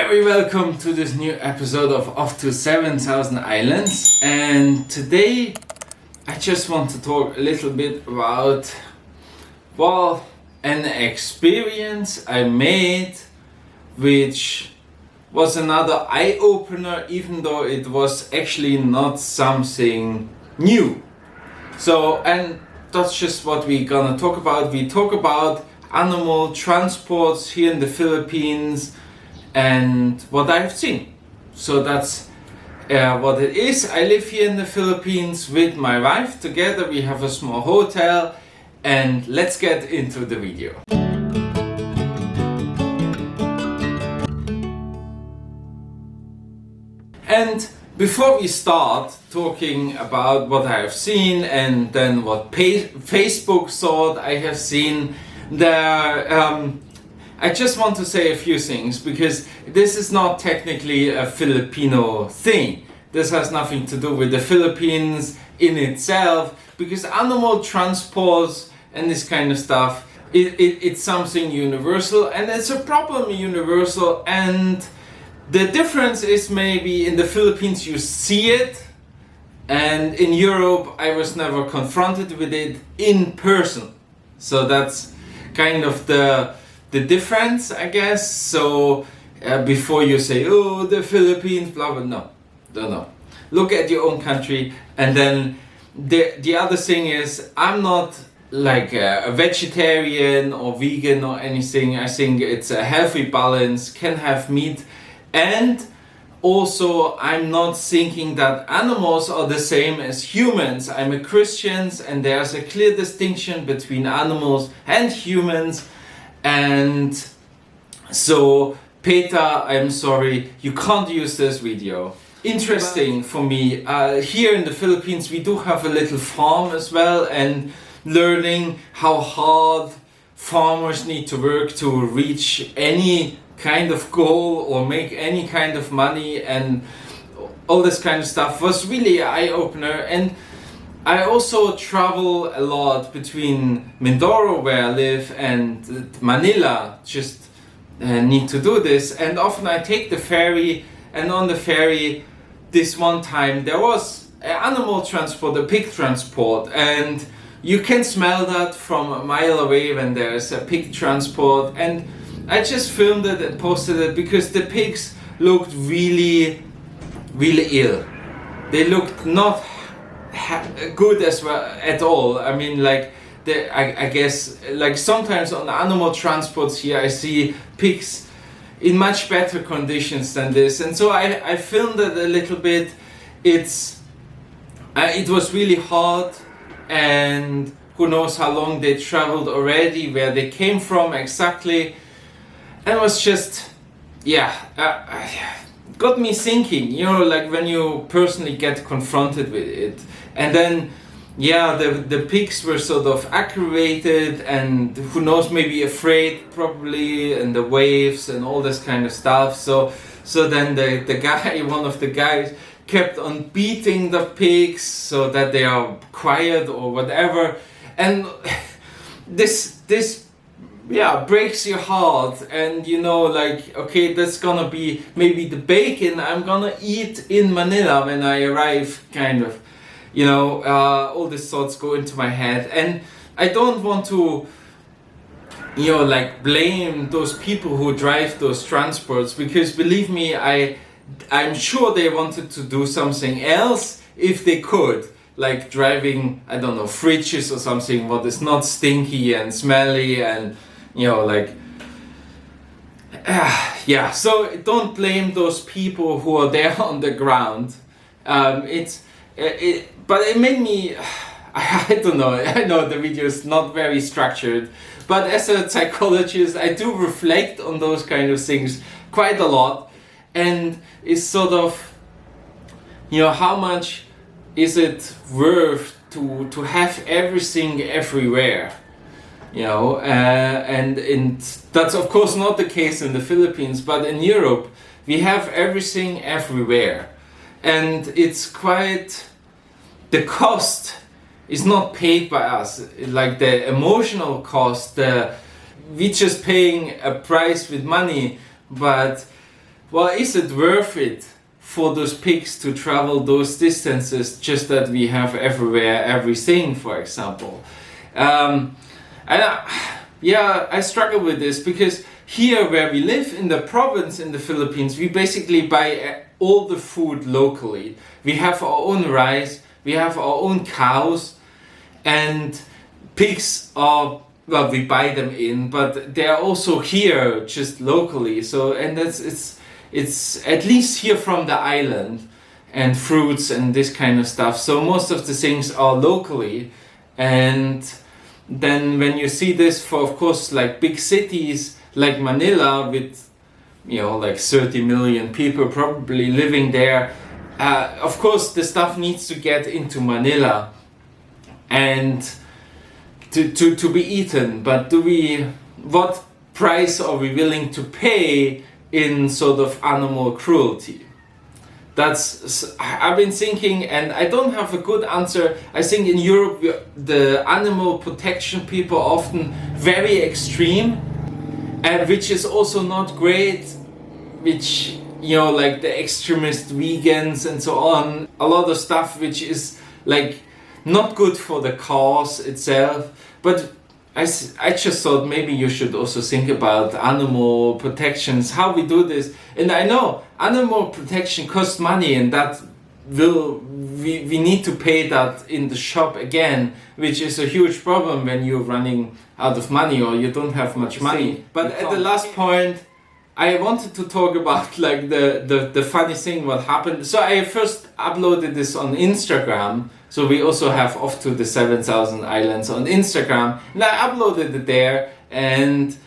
Very welcome to this new episode of Off to 7,000 Islands, and today I just want to talk a little bit about, well, an experience I made which was another eye-opener, even though it was actually not something new. So, and that's just what we're gonna talk about. We talk about animal transports here in the Philippines and what I've seen. So that's what it is. I live here in the Philippines with my wife. Together we have a small hotel, and let's get into the video. And before we start talking about what I have seen and then what Facebook thought I have seen, I just want to say a few things, because this is not technically a Filipino thing. This has nothing to do with the Philippines in itself, because animal transports and this kind of stuff, it's something universal, and it's a problem universal. And the difference is maybe in the Philippines you see it, and in Europe I was never confronted with it in person. So that's kind of the difference, I guess. So before you say, oh, the Philippines, blah blah, no, no. Look at your own country. And then the other thing is, I'm not like a vegetarian or vegan or anything. I think it's a healthy balance, can have meat. And also, I'm not thinking that animals are the same as humans. I'm a Christian, and there's a clear distinction between animals and humans. And so, Peter, I'm sorry, you can't use this video. Interesting for me, here in the Philippines we do have a little farm as well, and learning how hard farmers need to work to reach any kind of goal or make any kind of money, and all this kind of stuff was really an eye-opener. And I also travel a lot between Mindoro, where I live, and Manila. Just need to do this, and often I take the ferry, and on the ferry this one time there was an animal transport, a pig transport, and you can smell that from a mile away when there's a pig transport. And I just filmed it and posted it because the pigs looked really ill. They looked not good as well at all. I mean, like, I guess, like, sometimes on animal transports here I see pigs in much better conditions than this, and so I filmed it a little bit. It was really hard, and who knows how long they traveled already, where they came from exactly. And it was just, got me thinking, you know, like when you personally get confronted with it. And then, the pigs were sort of aggravated, and who knows, maybe afraid probably, and the waves and all this kind of stuff. So then the guy, one of the guys, kept on beating the pigs so that they are quiet or whatever. And this breaks your heart. And you know, like, okay, that's gonna be maybe the bacon I'm gonna eat in Manila when I arrive, kind of. You know, all these thoughts go into my head, and I don't want to, you know, like, blame those people who drive those transports, because believe me, I'm sure they wanted to do something else if they could, like driving, I don't know, fridges or something, what is not stinky and smelly, and, you know, like, so don't blame those people who are there on the ground. But it made me, I don't know, I know the video is not very structured, but as a psychologist I do reflect on those kind of things quite a lot. And it's sort of, you know, how much is it worth to have everything everywhere, you know, and that's of course not the case in the Philippines, but in Europe we have everything everywhere, and it's quite, the cost is not paid by us, like the emotional cost, we just paying a price with money, but well, is it worth it for those pigs to travel those distances just that we have everywhere everything, for example? I struggle with this because here where we live in the province in the Philippines, we basically buy all the food locally. We have our own rice, we have our own cows, and pigs are, well, we buy them in, but they are also here just locally. So, and it's at least here from the island, and fruits and this kind of stuff. So most of the things are locally. And then when you see this for, of course, like big cities like Manila with, you know, like 30 million people probably living there, of course the stuff needs to get into Manila and to be eaten. But what price are we willing to pay in sort of animal cruelty? I've been thinking, and I don't have a good answer. I think in Europe the animal protection people are often very extreme, and which is also not great, which, you know, like the extremist vegans and so on, a lot of stuff which is like not good for the cause itself. But I just thought maybe you should also think about animal protections, how we do this. And I know animal protection costs money, and that we need to pay that in the shop again, which is a huge problem when you're running out of money or you don't have much money. But at the last point, I wanted to talk about like the funny thing what happened. So I first uploaded this on Instagram. So we also have Off to the 7,000 Islands on Instagram, and I uploaded it there, and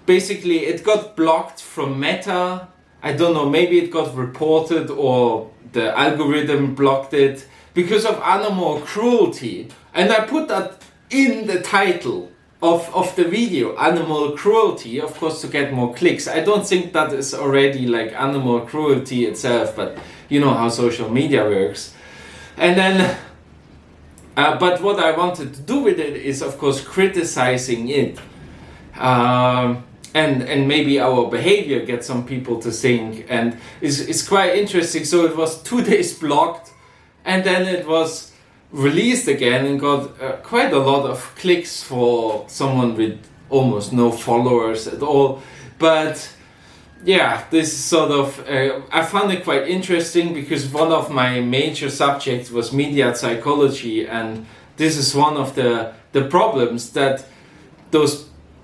basically it got blocked from Meta. I don't know, maybe it got reported or the algorithm blocked it because of animal cruelty. And I put that in the title of the video, animal cruelty, of course, to get more clicks. I don't think that is already like animal cruelty itself, but you know how social media works. And then, but what I wanted to do with it is, of course, criticizing it. And maybe our behavior gets some people to think, and it's quite interesting. So it was 2 days blocked, and then it was released again and got quite a lot of clicks for someone with almost no followers at all. But yeah, this sort of, I found it quite interesting because one of my major subjects was media psychology, and this is one of the problems that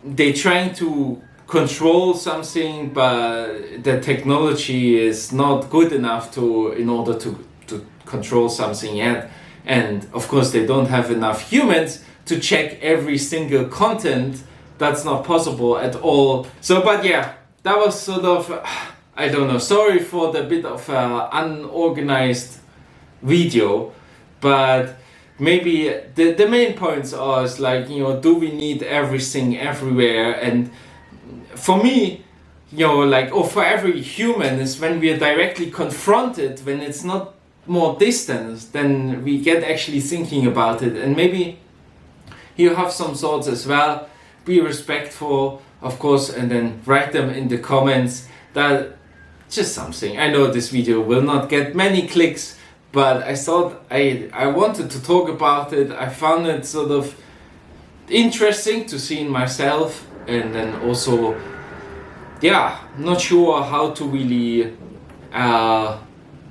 they trying to control something, but the technology is not good enough in order to control something yet. And of course they don't have enough humans to check every single content. That's not possible at all. So, but yeah, that was sort of, I don't know, sorry for the bit of unorganized video, but maybe the main points are is like, you know, do we need everything everywhere? And for me, you know, like, or for every human, is when we are directly confronted, when it's not more distance, then we get actually thinking about it. And maybe you have some thoughts as well. Be respectful, of course, and then write them in the comments. That just something. I know this video will not get many clicks, but I thought I wanted to talk about it. I found it sort of interesting to see in myself, and then also, yeah, not sure how to really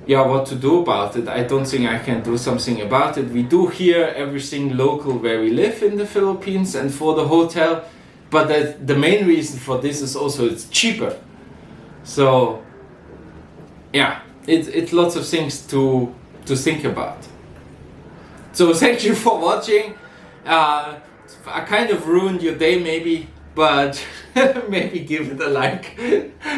what to do about it. I don't think I can do something about it. We do here everything local where we live in the Philippines and for the hotel, but the main reason for this is also it's cheaper. So yeah, it's lots of things to think about. So thank you for watching. I kind of ruined your day maybe, but maybe give it a like.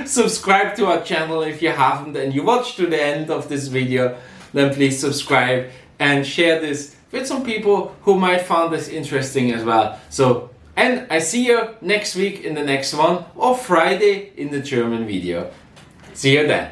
Subscribe to our channel if you haven't and you watched to the end of this video, then please subscribe and share this with some people who might find this interesting as well. So, and I see you next week in the next one, or Friday in the German video. See you then.